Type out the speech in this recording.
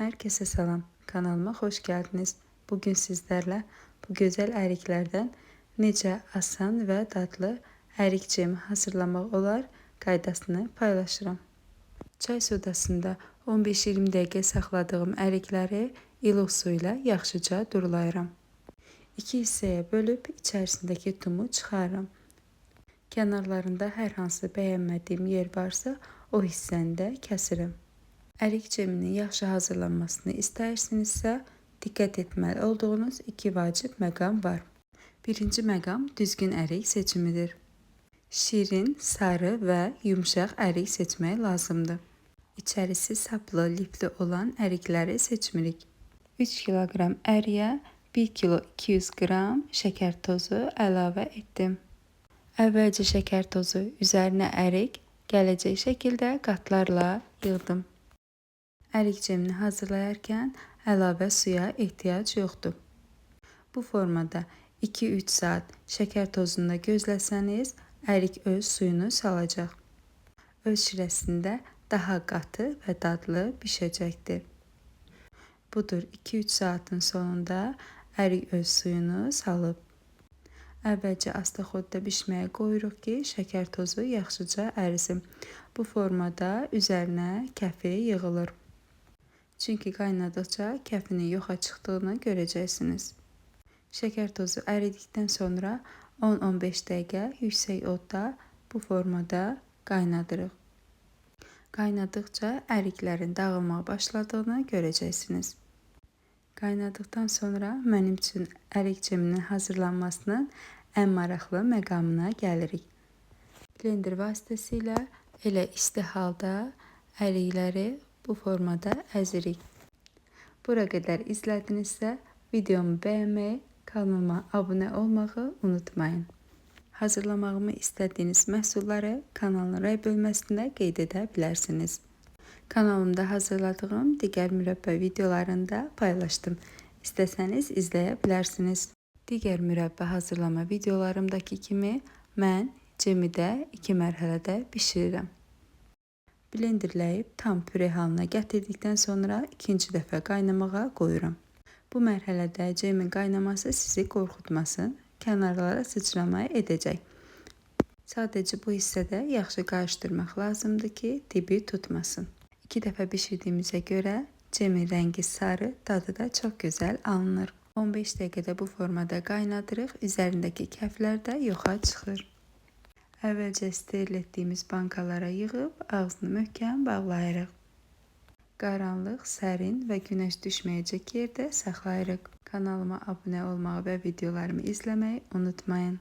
Herkese salam, kanalıma hoş geldiniz. Bugün sizlerle bu güzel əriklərdən necə asan və dadlı ərik cemi hazırlamaq olar qaydasını paylaşıram. Çay sodasında 15-20 dəqiqə saxladığım ərikləri ilıq su ilə yaxşıca durulayıram. 2 hissəyə bölüb içərisindəki tumu çıxarıram. Kənarlarında hər hansı bəyənmədiyim yer varsa o hissəni də kəsirim. Ərik ceminin yaxşı hazırlanmasını istəyirsinizsə, diqqət etməli olduğunuz 2 vacib məqam var. Birinci məqam düzgün ərik seçimidir. Şirin, sarı və yumşaq ərik seçmək lazımdır. İçərisi saplı, lifli olan ərikləri seçmirik. 3 kiloqram əriyə 1 kilo 200 qram şəkər tozu əlavə etdim. Əvvəlcə şəkər tozu üzərinə ərik gələcək şəkildə qatlarla yığdım. Ərik cemini hazırlayarkən əlavə suya ehtiyac yoxdur. Bu formada 2-3 saat şəkər tozunda gözləsəniz, ərik öz suyunu salacaq. Öz şirəsində daha qatı və dadlı bişəcəkdir. Budur, 2-3 saatın sonunda ərik öz suyunu salıb. Əvvəlcə astaxodda bişməyə qoyuruq ki, şəkər tozu yaxşıca ərisin. Bu formada üzərinə kəfi yığılır. Çünki qaynadıqca kəfinin yoxa çıxdığını görəcəksiniz. Şəkər tozu əridikdən sonra 10-15 dəqiqə yüksək odda bu formada qaynadırıq. Qaynadıqca əriklərin dağılmağa başladığını görəcəksiniz. Qaynadıqdan sonra mənim üçün ərik ceminin hazırlanmasının ən maraqlı məqamına gəlirik. Blender vasitəsilə elə isti halda ərikləri bu formada əzirik. Bura qədər izlədinizsə, videomu bəyənməyi, kanalıma abunə olmağı unutmayın. Hazırlamağımı istədiyiniz məhsulları kanalın rəy bölməsində qeyd edə bilərsiniz. Kanalımda hazırladığım digər mürəbbə videolarını da paylaşdım. İstəsəniz izləyə bilərsiniz. Digər mürəbbə hazırlama videolarımdakı kimi mən cemi də 2 mərhələdə bişirirəm. Blenderləyib tam püre halına gətirdikdən sonra ikinci dəfə qaynamağa qoyuram. Bu mərhələdə cemin qaynaması sizi qorxutmasın, kənarlara sıçrama edəcək. Sadəcə bu hissədə yaxşı qarışdırmaq lazımdır ki, dibi tutmasın. 2 dəfə bişirdiyimizə görə cemin rəngi sarı, dadı da çox gözəl alınır. 15 dəqiqədə bu formada qaynadırıq, üzərindəki kəflər də yoxa çıxır. Əvvəlcə steril etdiyimiz bankalara yığıb ağzını möhkəm bağlayırıq. Qaranlıq, sərin və günəş düşməyəcək yerdə saxlayırıq. Kanalıma abunə olmağı və videolarımı izləməyi unutmayın.